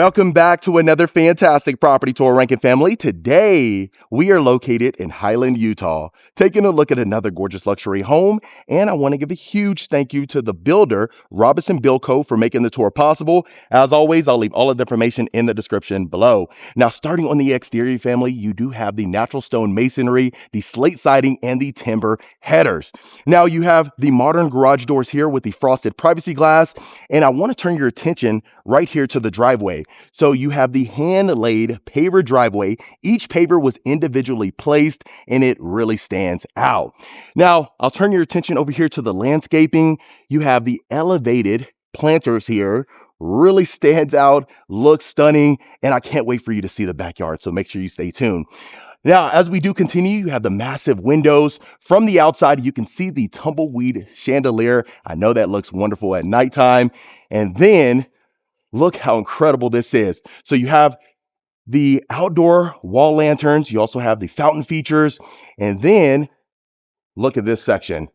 Welcome back to another fantastic property tour, Rankin family. Today, we are located in Highland, Utah, taking a look at another gorgeous luxury home. And I want to give a huge thank you to the builder, Robison Build Co, for making the tour possible. As always, I'll leave all of the information in the description below. Now, starting on the exterior, family, you do have the natural stone masonry, the slate siding, and the timber headers. Now, you have the modern garage doors here with the frosted privacy glass. And I want to turn your attention right here to the driveway. So you have the hand-laid paver driveway. Each paver was individually placed and it really stands out. Now, I'll turn your attention over here to the landscaping. You have the elevated planters here. Really stands out, looks stunning, and I can't wait for you to see the backyard. So make sure you stay tuned. Now, as we do continue, you have the massive windows. From the outside, you can see the tumbleweed chandelier. I know that looks wonderful at nighttime. And then look how incredible this is. So you have the outdoor wall lanterns. You also have the fountain features. And then look at this section.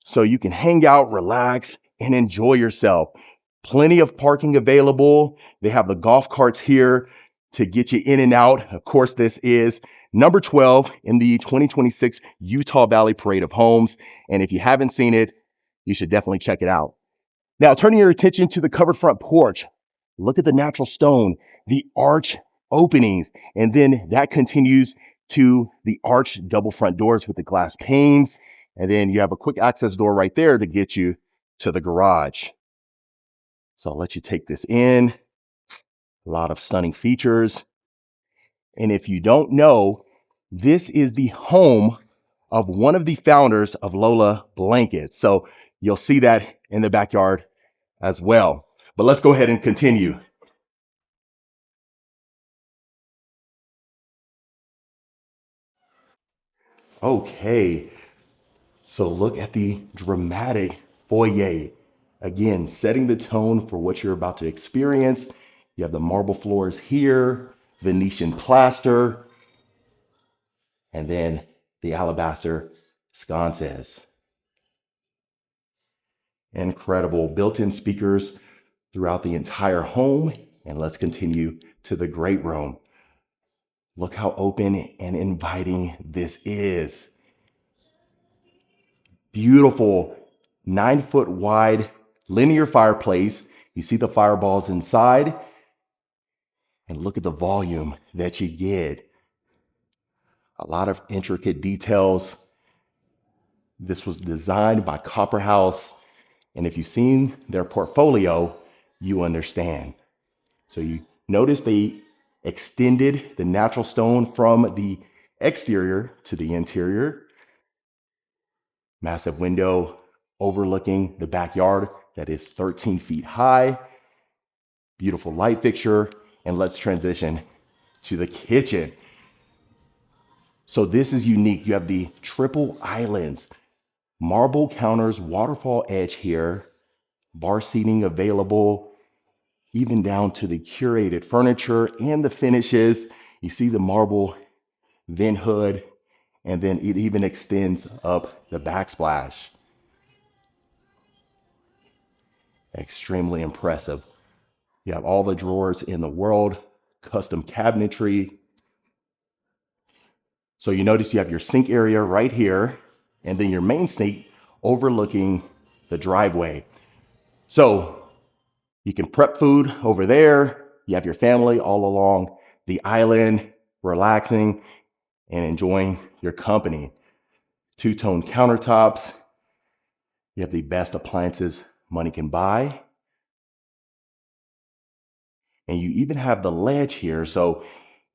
So you can hang out, relax, and enjoy yourself. Plenty of parking available. They have the golf carts here to get you in and out. Of course, this is number 12 in the 2026 Utah Valley Parade of Homes. And if you haven't seen it, you should definitely check it out. Now, turning your attention to the covered front porch, look at the natural stone, the arch openings, and then that continues to the arch double front doors with the glass panes. And then you have a quick access door right there to get you to the garage. So I'll let you take this in. A lot of stunning features. And if you don't know, this is the home of one of the founders of Lola Blankets. So you'll see that in the backyard as well. But let's go ahead and continue. Okay, so look at the dramatic foyer. Again, setting the tone for what you're about to experience. You have the marble floors here, Venetian plaster, and then the alabaster sconces. Incredible built-in speakers throughout the entire home. And let's continue to the great room. Look how open and inviting this is. Beautiful 9-foot wide linear fireplace. You see the fireballs inside. And look at the volume that you get. A lot of intricate details. This was designed by CopperHaus. And if you've seen their portfolio, you understand. So you notice they extended the natural stone from the exterior to the interior. Massive window overlooking the backyard that is 13 feet high. Beautiful light fixture. And let's transition to the kitchen. So this is unique. You have the triple islands, marble counters, waterfall edge here, bar seating available, even down to the curated furniture and the finishes. You see the marble vent hood, and then it even extends up the backsplash. Extremely impressive. You have all the drawers in the world, custom cabinetry. So you notice you have your sink area right here, and then your main sink overlooking the driveway. So you can prep food over there. You have your family all along the island, relaxing and enjoying your company. Two-tone countertops. You have the best appliances money can buy. And you even have the ledge here. So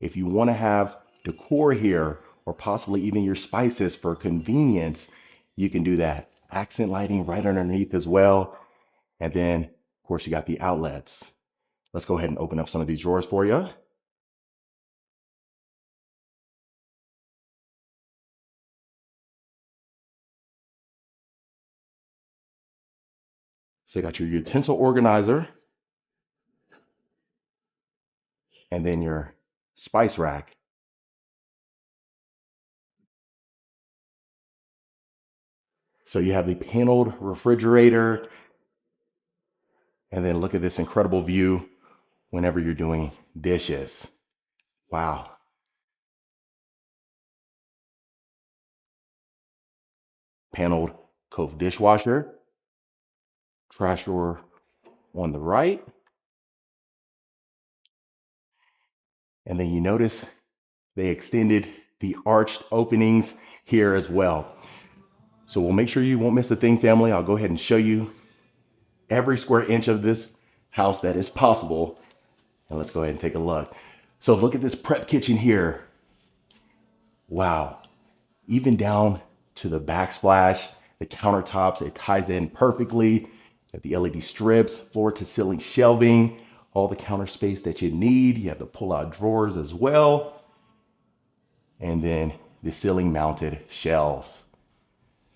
if you want to have decor here, or possibly even your spices for convenience, you can do that. Accent lighting right underneath as well. And then, of course, you got the outlets. Let's go ahead and open up some of these drawers for you. So you got your utensil organizer, and then your spice rack. So you have the paneled refrigerator, and then look at this incredible view whenever you're doing dishes. Wow. Paneled cove dishwasher, trash drawer on the right. And then you notice they extended the arched openings here as well. So we'll make sure you won't miss a thing, family. I'll go ahead and show you every square inch of this house that is possible. And let's go ahead and take a look. So look at this prep kitchen here. Wow. Even down to the backsplash, the countertops, it ties in perfectly. Got the LED strips, floor to ceiling shelving, all the counter space that you need. You have the pull-out drawers as well. And then the ceiling mounted shelves.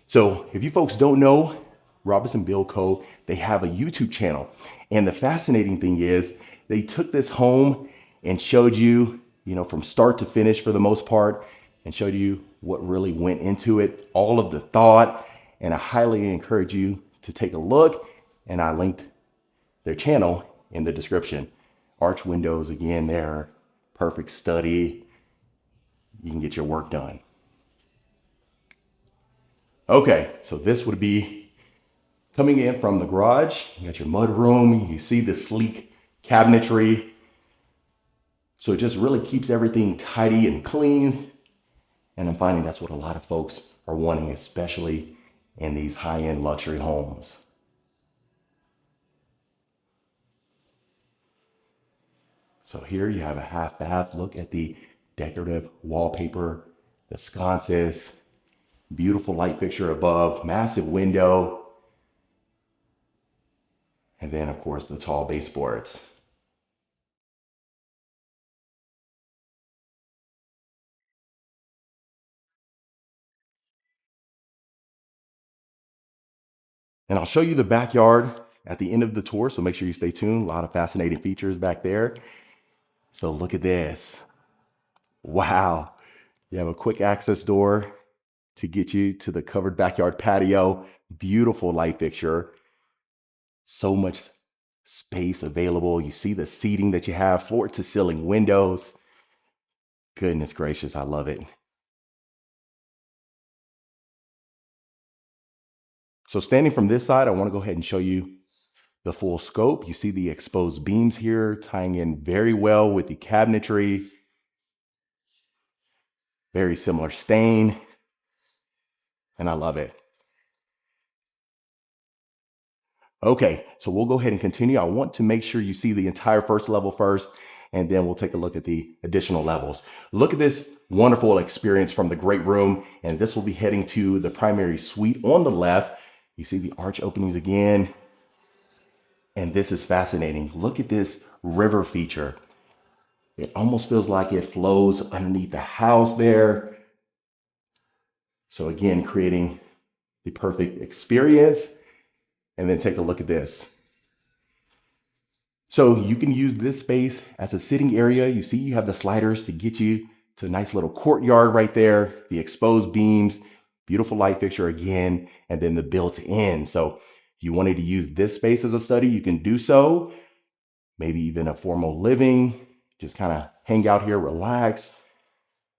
So if you folks don't know, Robison Build Co, they have a YouTube channel. And the fascinating thing is they took this home and showed you, from start to finish for the most part, and showed you what really went into it, all of the thought. And I highly encourage you to take a look. And I linked their channel in the description. Arch windows, again, there, perfect study. You can get your work done. Okay, so this would be coming in from the garage. You got your mud room. You see the sleek cabinetry. So it just really keeps everything tidy and clean. And I'm finding that's what a lot of folks are wanting, especially in these high-end luxury homes. So here you have a half bath. Look at the decorative wallpaper, the sconces, beautiful light fixture above, massive window, and then of course the tall baseboards. And I'll show you the backyard at the end of the tour, so make sure you stay tuned. A lot of fascinating features back there. So look at this. Wow. You have a quick access door to get you to the covered backyard patio. Beautiful light fixture. So much space available. You see the seating that you have, floor to ceiling windows. Goodness gracious, I love it. So standing from this side, I want to go ahead and show you the full scope. You see the exposed beams here tying in very well with the cabinetry. Very similar stain, and I love it. Okay, so we'll go ahead and continue. I want to make sure you see the entire first level first, and then we'll take a look at the additional levels. Look at this wonderful experience from the great room, and this will be heading to the primary suite on the left. You see the arch openings again, and this is fascinating. Look at this river feature. It almost feels like it flows underneath the house there. So again, creating the perfect experience. And then take a look at this. So you can use this space as a sitting area. You see you have the sliders to get you to a nice little courtyard right there, the exposed beams, beautiful light fixture again, and then the built-in. So if you wanted to use this space as a study, you can do so. Maybe even a formal living, just kind of hang out here, relax.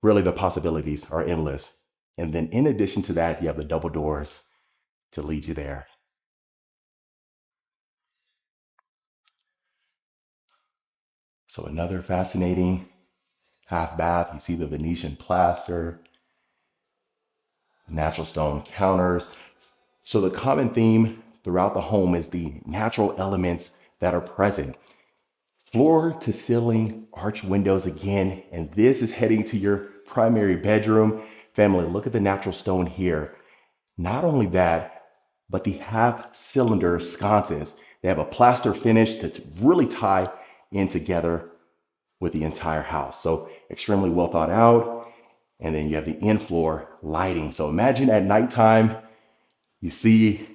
Really, the possibilities are endless. And then in addition to that, you have the double doors to lead you there. So another fascinating half bath. You see the Venetian plaster, natural stone counters. So the common theme throughout the home is the natural elements that are present. Floor to ceiling arch windows again, and this is heading to your primary bedroom. Family, look at the natural stone here. Not only that, but the half cylinder sconces. They have a plaster finish to really tie in together with the entire house. So extremely well thought out. And then you have the in-floor lighting. So imagine at nighttime, you see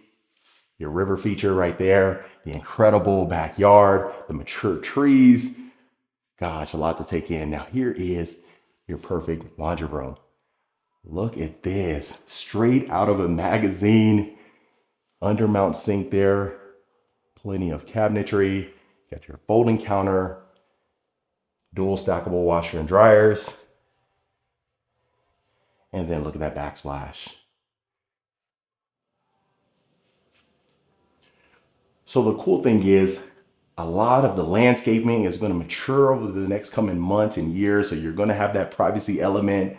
your river feature right there, the incredible backyard, the mature trees. Gosh, a lot to take in. Now here is your perfect laundry room. Look at this, straight out of a magazine. Undermount sink there, plenty of cabinetry. Got your folding counter, Dual stackable washer and dryers. And then look at that backsplash. So the cool thing is a lot of the landscaping is going to mature over the next coming months and years. So you're going to have that privacy element,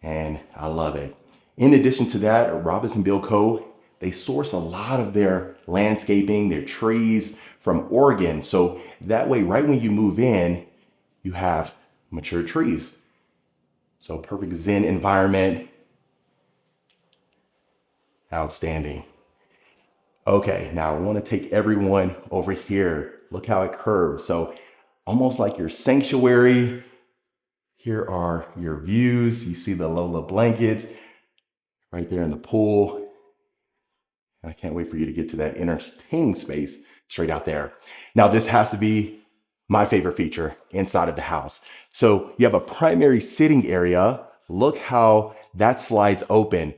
and I love it. In addition to that, Robison Build Co, they source a lot of their landscaping, their trees from Oregon. So that way, right when you move in, you have mature trees. So perfect zen environment. Outstanding. Okay, now I want to take everyone over here. Look how it curves. So almost like your sanctuary. Here are your views. You see the Lola blankets right there in the pool. I can't wait for you to get to that entertaining space straight out there. Now, this has to be my favorite feature inside of the house. So you have a primary sitting area. Look how that slides open.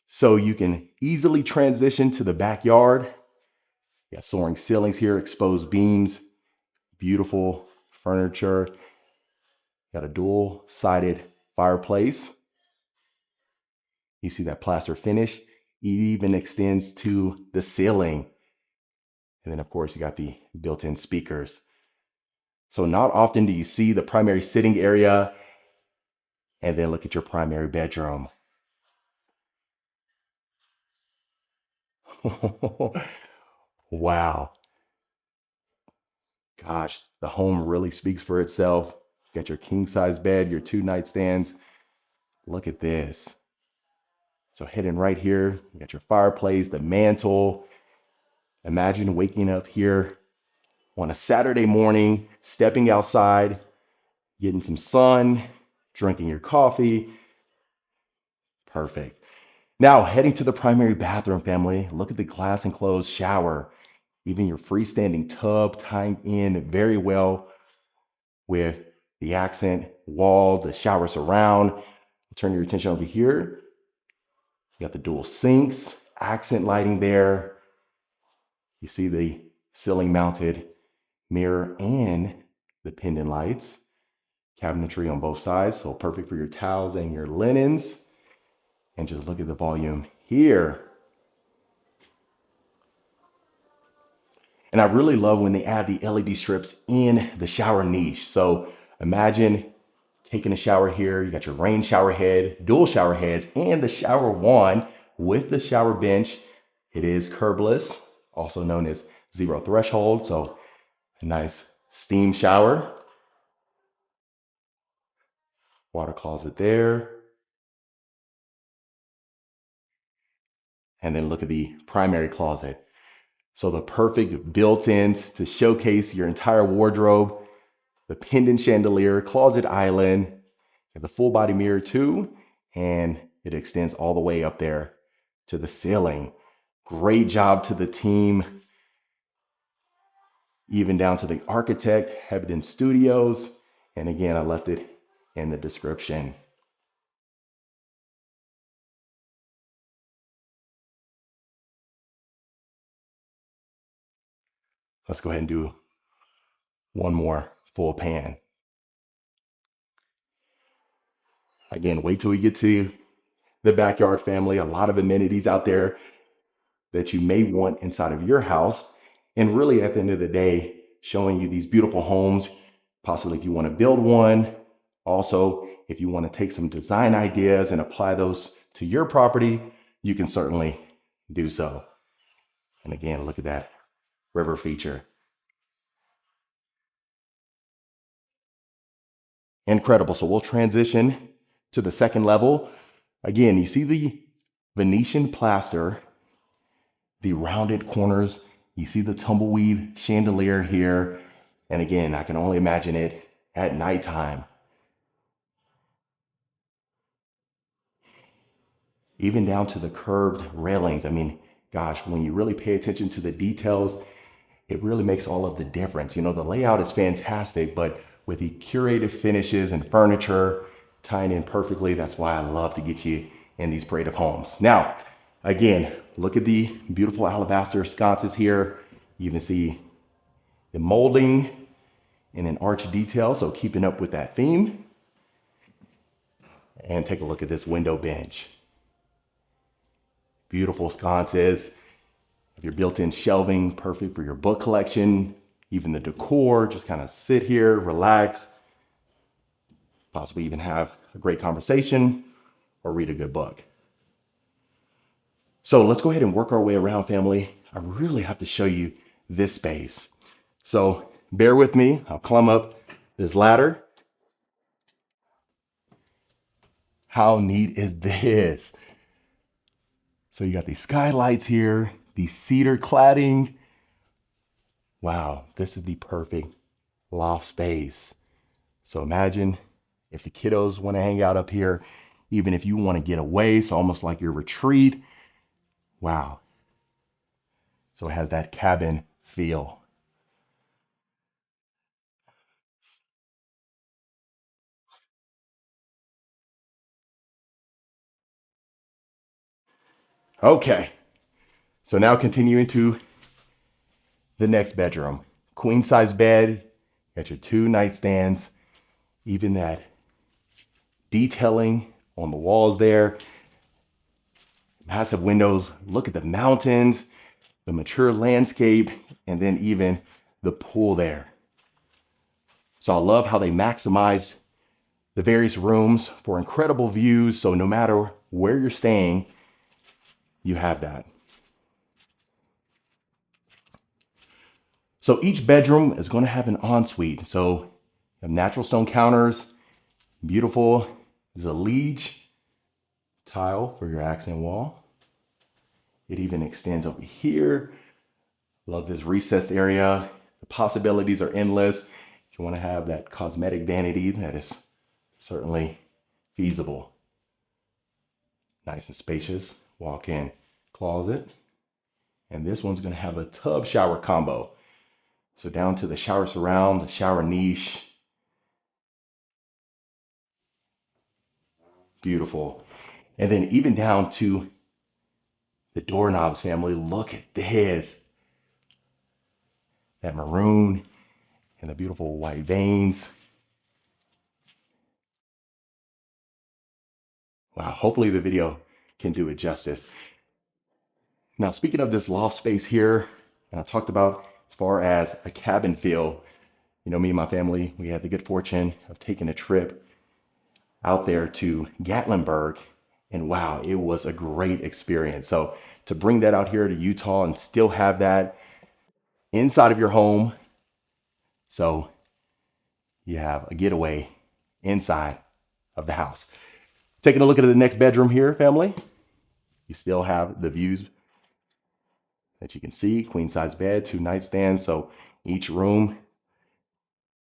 So you can easily transition to the backyard. Yeah, soaring ceilings here, exposed beams, beautiful furniture. Got a dual-sided fireplace. You see that plaster finish. It even extends to the ceiling. And then of course you got the built-in speakers. So not often do you see the primary sitting area and then look at your primary bedroom. Wow. Gosh, the home really speaks for itself. You got your king size bed, your 2 nightstands. Look at this. So hidden right here, you got your fireplace, the mantle. Imagine waking up here on a Saturday morning, stepping outside, getting some sun, drinking your coffee. Perfect. Now, heading to the primary bathroom, family, look at the glass enclosed shower. Even your freestanding tub tying in very well with the accent wall, the shower surround. Turn your attention over here. You got the dual sinks, accent lighting there. You see the ceiling mounted mirror and the pendant lights. Cabinetry on both sides, so perfect for your towels and your linens. And just look at the volume here. And I really love when they add the LED strips in the shower niche. So imagine taking a shower here. You got your rain shower head, dual shower heads, and the shower wand with the shower bench. It is curbless, also known as zero threshold. So a nice steam shower. Water closet there. And then look at the primary closet. So the perfect built-ins to showcase your entire wardrobe, the pendant chandelier, closet island, and the full body mirror too. And it extends all the way up there to the ceiling. Great job to the team, even down to the architect, Hebdon Studios. And again, I left it in the description. Let's go ahead and do one more full pan. Again, wait till we get to the backyard, family. A lot of amenities out there that you may want inside of your house. And really, at the end of the day, showing you these beautiful homes, possibly if you want to build one. Also, if you want to take some design ideas and apply those to your property, you can certainly do so. And again, look at that river feature. Incredible. So we'll transition to the second level. Again, you see the Venetian plaster, the rounded corners. You see the tumbleweed chandelier here. And again, I can only imagine it at nighttime. Even down to the curved railings. I mean, gosh, when you really pay attention to the details, it really makes all of the difference. You know, the layout is fantastic, but with the curated finishes and furniture tying in perfectly, that's why I love to get you in these creative homes. Now, again, look at the beautiful alabaster sconces here. You can see the molding in an arch detail, so keeping up with that theme. And take a look at this window bench. Beautiful sconces. Your built-in shelving, perfect for your book collection. Even the decor, just kind of sit here, relax, possibly even have a great conversation or read a good book. So let's go ahead and work our way around, family. I really have to show you this space. So bear with me. I'll climb up this ladder. How neat is this? So you got these skylights here, the cedar cladding. Wow, this is the perfect loft space. So imagine if the kiddos want to hang out up here, even if you want to get away, so almost like your retreat. Wow. So it has that cabin feel. Okay, so now continuing to the next bedroom. Queen size bed, got your two nightstands, even that detailing on the walls there. Massive windows, look at the mountains, the mature landscape, and then even the pool there. So I love how they maximize the various rooms for incredible views. So no matter where you're staying, you have that. So each bedroom is going to have an ensuite. So you have natural stone counters, beautiful. There's a liege tile for your accent wall. It even extends over here. Love this recessed area. The possibilities are endless. If you want to have that cosmetic vanity, that is certainly feasible. Nice and spacious walk-in closet. And this one's going to have a tub shower combo. So down to the shower surround, the shower niche. Beautiful. And then even down to the doorknobs, family. Look at this. That maroon and the beautiful white veins. Wow, hopefully the video can do it justice. Now, speaking of this loft space here, and I talked about as far as a cabin feel, you know, me and my family, we had the good fortune of taking a trip out there to Gatlinburg, and wow, it was a great experience. So to bring that out here to Utah and still have that inside of your home, so you have a getaway inside of the house. Taking a look at the next bedroom here, family, you still have the views that you can see. Queen size bed, two nightstands, so each room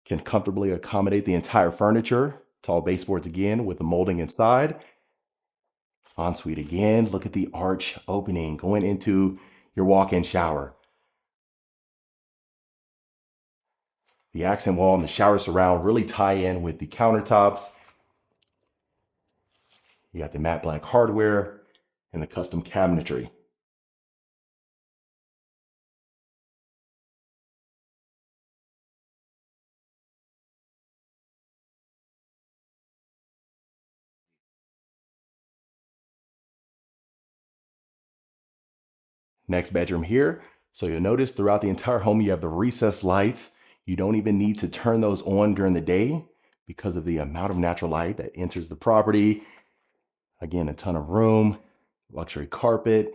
can comfortably accommodate the entire furniture. Tall baseboards again with the molding inside. Ensuite again, look at the arch opening going into your walk-in shower. The accent wall and the shower surround really tie in with the countertops. You got the matte black hardware and the custom cabinetry. Next bedroom here. So you'll notice throughout the entire home, you have the recessed lights. You don't even need to turn those on during the day because of the amount of natural light that enters the property. Again, a ton of room, luxury carpet.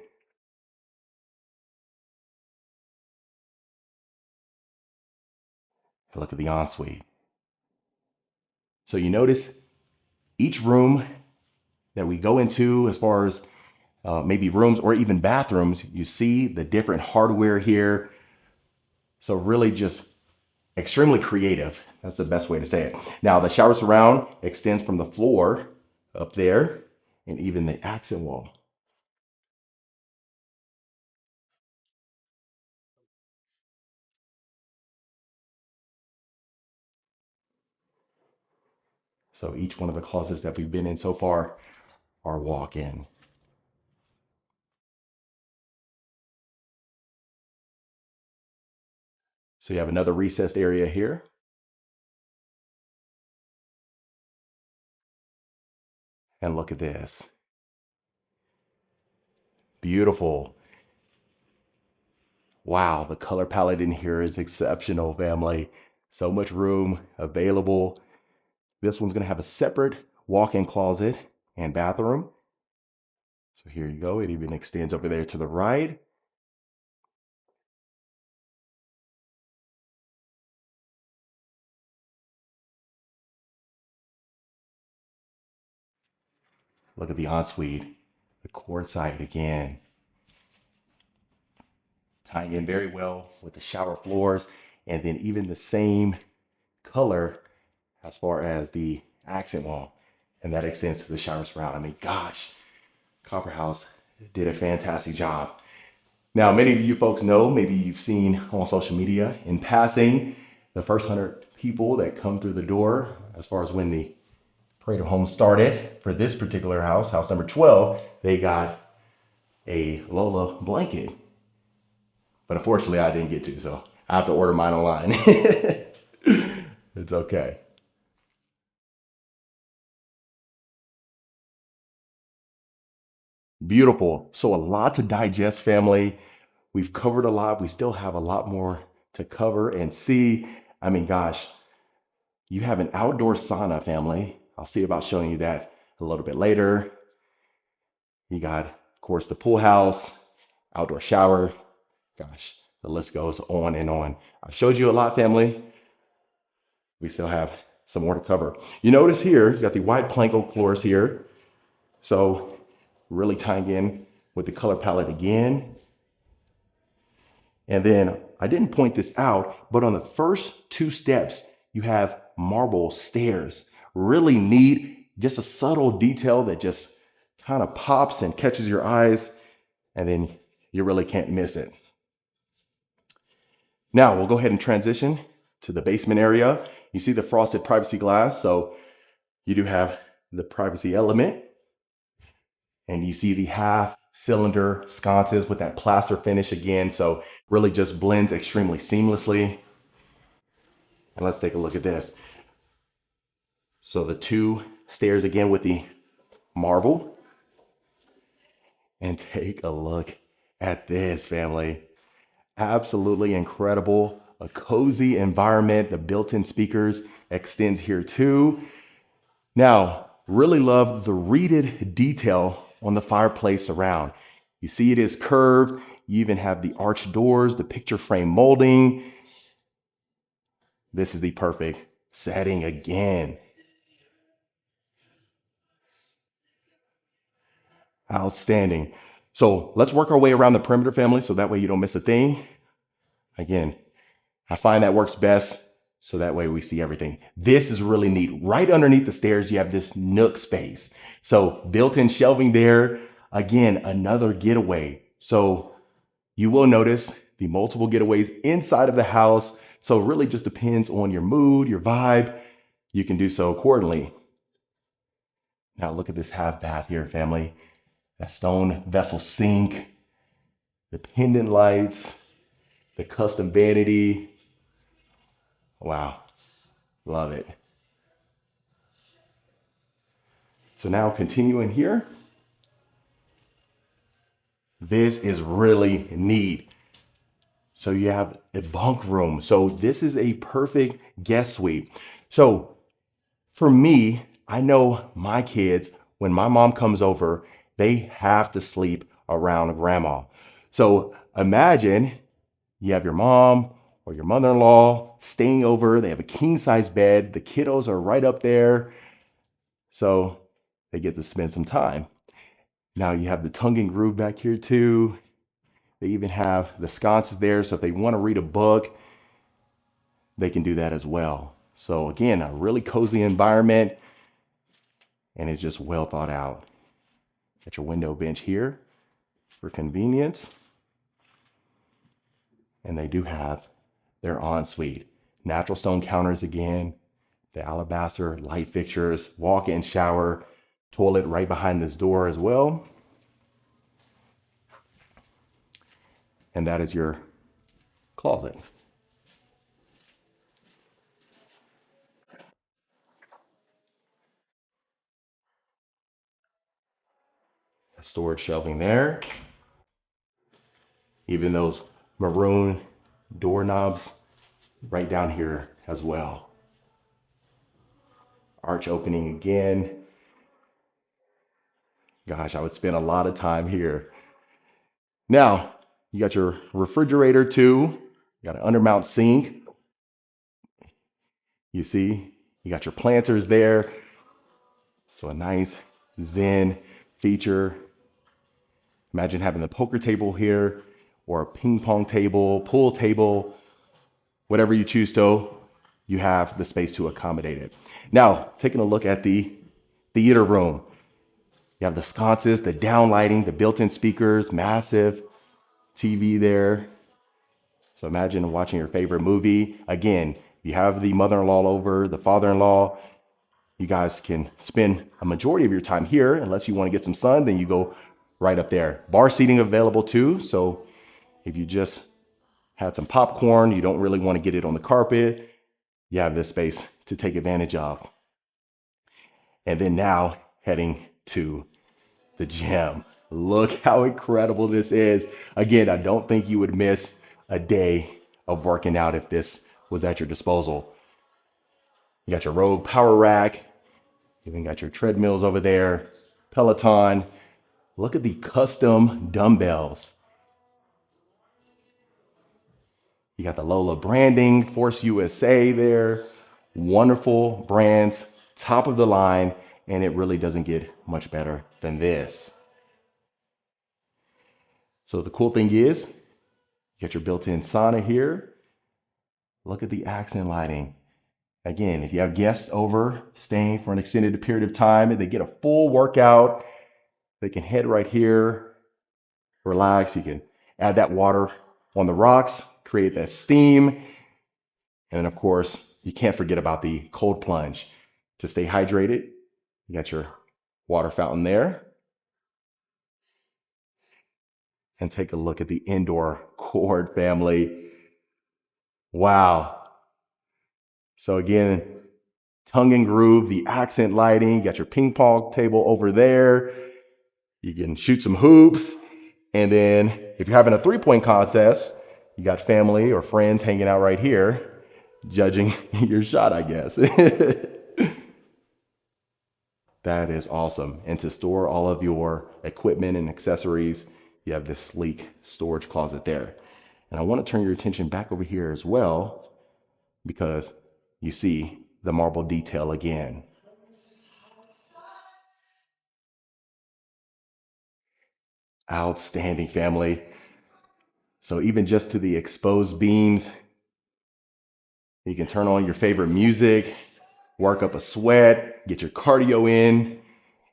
Look at the ensuite. So you notice each room that we go into, as far as maybe rooms or even bathrooms, you see the different hardware here. So really just extremely creative. That's the best way to say it. Now the shower surround extends from the floor up there and even the accent wall. So each one of the closets that we've been in so far are walk-in. So you have another recessed area here. And look at this. Beautiful. Wow, the color palette in here is exceptional, family. So much room available. This one's gonna have a separate walk-in closet and bathroom. So here you go. It even extends over there to the right. Look at the ensuite, the cord side again, tying in very well with the shower floors, and then even the same color as far as the accent wall, and that extends to the shower surround. I mean, gosh, CopperHaus did a fantastic job. Now, many of you folks know, maybe you've seen on social media in passing, the first 100 people that come through the door, as far as when the Parade of Homes started for this particular house, house number 12, they got a Lola blanket. But unfortunately, I didn't get to, so I have to order mine online. It's okay. Beautiful. So a lot to digest, family. We've covered a lot. We still have a lot more to cover and see. I mean, gosh, you have an outdoor sauna, family. I'll see about showing you that a little bit later. You got, of course, the pool house, outdoor shower. Gosh, the list goes on and on. I've showed you a lot, family. We still have some more to cover. You notice here, you got the white plank oak floors here. So really tying in with the color palette again. And then I didn't point this out, but on the first two steps, you have marble stairs. Really neat, just a subtle detail that just kind of pops and catches your eyes, and then you really can't miss it. Now we'll go ahead and transition to the basement area. You see the frosted privacy glass, so you do have the privacy element, and you see the half cylinder sconces with that plaster finish again, so really just blends extremely seamlessly. And let's take a look at this. So the two stairs again with the marble, and take a look at this, family. Absolutely incredible. A cozy environment. The built-in speakers extends here too. Now, really love the reeded detail on the fireplace around. You see it is curved. You even have the arched doors, the picture frame molding. This is the perfect setting again. Outstanding. So let's work our way around the perimeter, family, so that way you don't miss a thing. Again, I find that works best, so that way we see everything. This is really neat. Right underneath the stairs, you have this nook space. So built-in shelving there. Again, another getaway. So you will notice the multiple getaways inside of the house. So it really just depends on your mood, your vibe. You can do so accordingly. Now look at this half bath here, family. That stone vessel sink, the pendant lights, the custom vanity. Wow, love it. So now continuing here, this is really neat. So you have a bunk room. So this is a perfect guest suite. So for me, I know my kids, when my mom comes over, they have to sleep around grandma. So imagine you have your mom or your mother-in-law staying over. They have a king size bed. The kiddos are right up there. So they get to spend some time. Now you have the tongue and groove back here too. They even have the sconces there. So if they want to read a book, they can do that as well. So again, a really cozy environment, and it's just well thought out. Got your window bench here for convenience. And they do have their ensuite. Natural stone counters again, the alabaster light fixtures, walk-in shower, toilet right behind this door as well. And that is your closet. Storage shelving there. Even those maroon doorknobs right down here as well. Arch opening again. Gosh, I would spend a lot of time here. Now, you got your refrigerator too. You got an undermount sink. You see, you got your planters there. So a nice zen feature. Imagine having the poker table here or a ping pong table, pool table, whatever you choose to, you have the space to accommodate it. Now, taking a look at the theater room. You have the sconces, the downlighting, the built-in speakers, massive TV there. So imagine watching your favorite movie. Again, you have the mother-in-law over, the father-in-law. You guys can spend a majority of your time here. Unless you want to get some sun, then you go right up there. Bar seating available too. So if you just had some popcorn, you don't really want to get it on the carpet, you have this space to take advantage of. And then now heading to the gym. Look how incredible this is. Again, I don't think you would miss a day of working out if this was at your disposal. You got your Rogue power rack. You even got your treadmills over there. Peloton. Look at the custom dumbbells. You got the Lola branding, Force USA there. Wonderful brands, top of the line, and it really doesn't get much better than this. So the cool thing is, you got your built-in sauna here. Look at the accent lighting. Again, if you have guests over staying for an extended period of time and they get a full workout, they can head right here, relax. You can add that water on the rocks, create that steam. And of course, you can't forget about the cold plunge. To stay hydrated, you got your water fountain there. And take a look at the indoor court, family. Wow. So again, tongue and groove, the accent lighting, you got your ping pong table over there. You can shoot some hoops. And then if you're having a 3-point contest, you got family or friends hanging out right here, judging your shot, I guess. That is awesome. And to store all of your equipment and accessories, you have this sleek storage closet there. And I want to turn your attention back over here as well, because you see the marble detail again. Outstanding, family. So even just to the exposed beams, you can turn on your favorite music, work up a sweat, get your cardio in,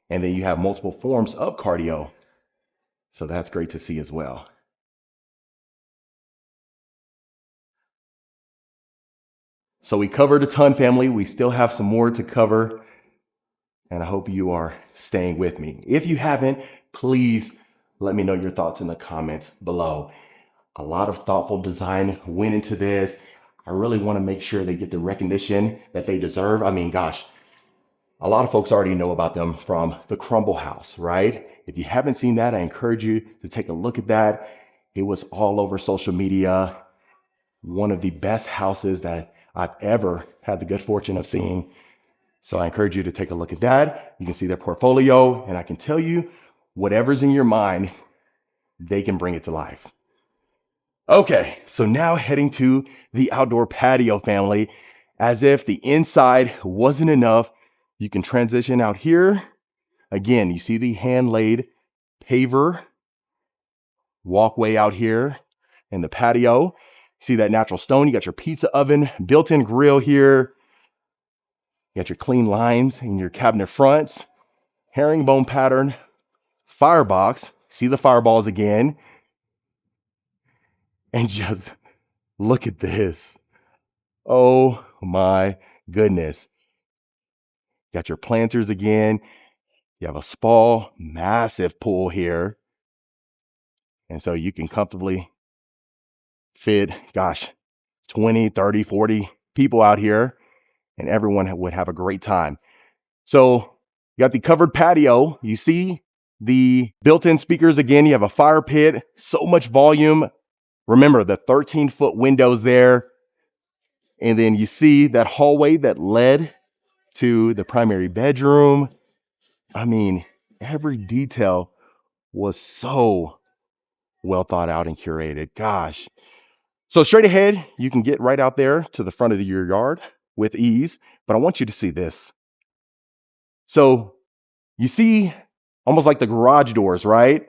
and then you have multiple forms of cardio. So that's great to see as well. So we covered a ton, family. We still have some more to cover, and I hope you are staying with me. If you haven't, please let me know your thoughts in the comments below. A lot of thoughtful design went into this. I really want to make sure they get the recognition that they deserve. I mean, gosh, a lot of folks already know about them from the Crumble House, right? If you haven't seen that, I encourage you to take a look at that. It was all over social media. One of the best houses that I've ever had the good fortune of seeing. So I encourage you to take a look at that. You can see their portfolio, and I can tell you, whatever's in your mind, they can bring it to life. Okay, so now heading to the outdoor patio, family. As if the inside wasn't enough, you can transition out here. Again, you see the hand-laid paver walkway out here in the patio. See that natural stone? You got your pizza oven, built-in grill here. You got your clean lines in your cabinet fronts, herringbone pattern, firebox. See the fireballs again. And just look at this. Oh my goodness. Got your planters again. You have a spa, massive pool here. And so you can comfortably fit, gosh, 20, 30, 40 people out here, and everyone would have a great time. So you got the covered patio. You see The built-in speakers, again, you have a fire pit, so much volume. Remember the 13-foot windows there. And then you see that hallway that led to the primary bedroom. I mean, every detail was so well thought out and curated. Gosh. So straight ahead, you can get right out there to the front of your yard with ease. But I want you to see this. So you see almost like the garage doors, right?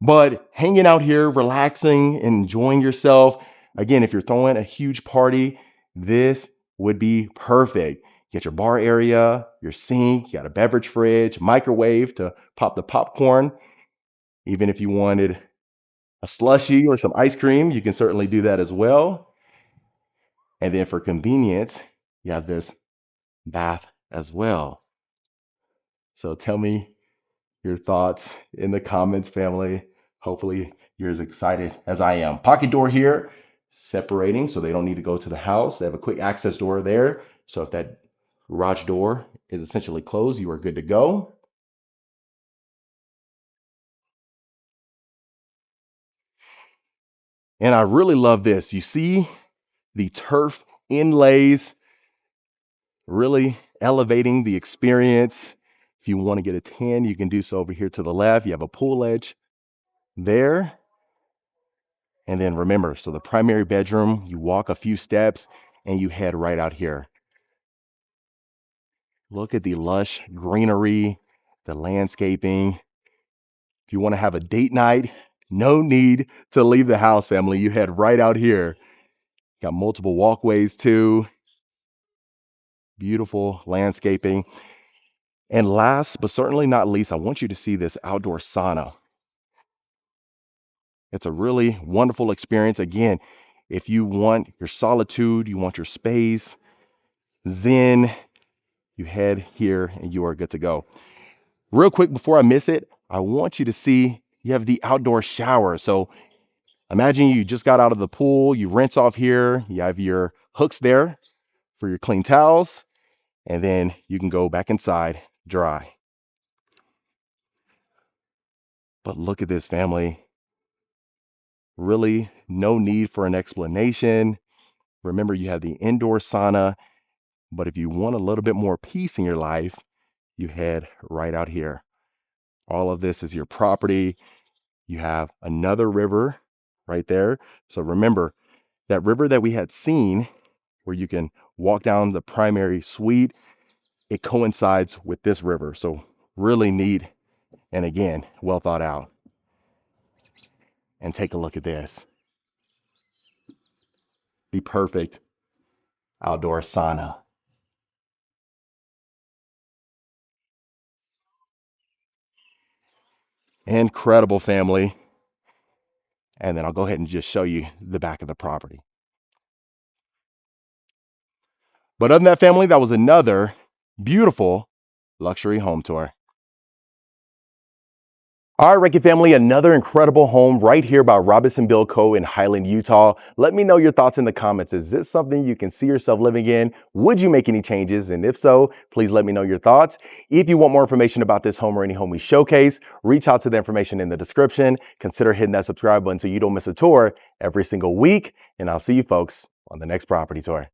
But hanging out here, relaxing, enjoying yourself. Again, if you're throwing a huge party, this would be perfect. You get your bar area, your sink, you got a beverage fridge, microwave to pop the popcorn. Even if you wanted a slushie or some ice cream, you can certainly do that as well. And then for convenience, you have this bath as well. So tell me your thoughts in the comments, family. Hopefully you're as excited as I am. Pocket door here, separating so they don't need to go to the house. They have a quick access door there. So if that garage door is essentially closed, you are good to go. And I really love this. You see the turf inlays really elevating the experience. If you want to get a tan, you can do so over here to the left. You have a pool edge there. And then remember, so the primary bedroom, you walk a few steps and you head right out here. Look at the lush greenery, the landscaping. If you want to have a date night, no need to leave the house, family. You head right out here. Got multiple walkways too. Beautiful landscaping. And last but certainly not least, I want you to see this outdoor sauna. It's a really wonderful experience. Again, if you want your solitude, you want your space, zen, you head here and you are good to go. Real quick before I miss it, I want you to see you have the outdoor shower. So imagine you just got out of the pool, you rinse off here, you have your hooks there for your clean towels, and then you can go back inside dry. But look at this, family. Really no need for an explanation. Remember, you have the indoor sauna, but if you want a little bit more peace in your life, you head right out here. All of this is your property. You have another river right there. So remember that river that we had seen where you can walk down the primary suite, it coincides with this river. So really neat. And again, well thought out. And take a look at this. The perfect outdoor sauna. Incredible, family. And then I'll go ahead and just show you the back of the property. But other than that, family, that was another beautiful luxury home tour. All right, Reiki family, another incredible home right here by Robison Build Co. in Highland, Utah. Let me know your thoughts in the comments. Is this something you can see yourself living in? Would you make any changes? And if so, please let me know your thoughts. If you want more information about this home or any home we showcase, reach out to the information in the description. Consider hitting that subscribe button so you don't miss a tour every single week. And I'll see you folks on the next property tour.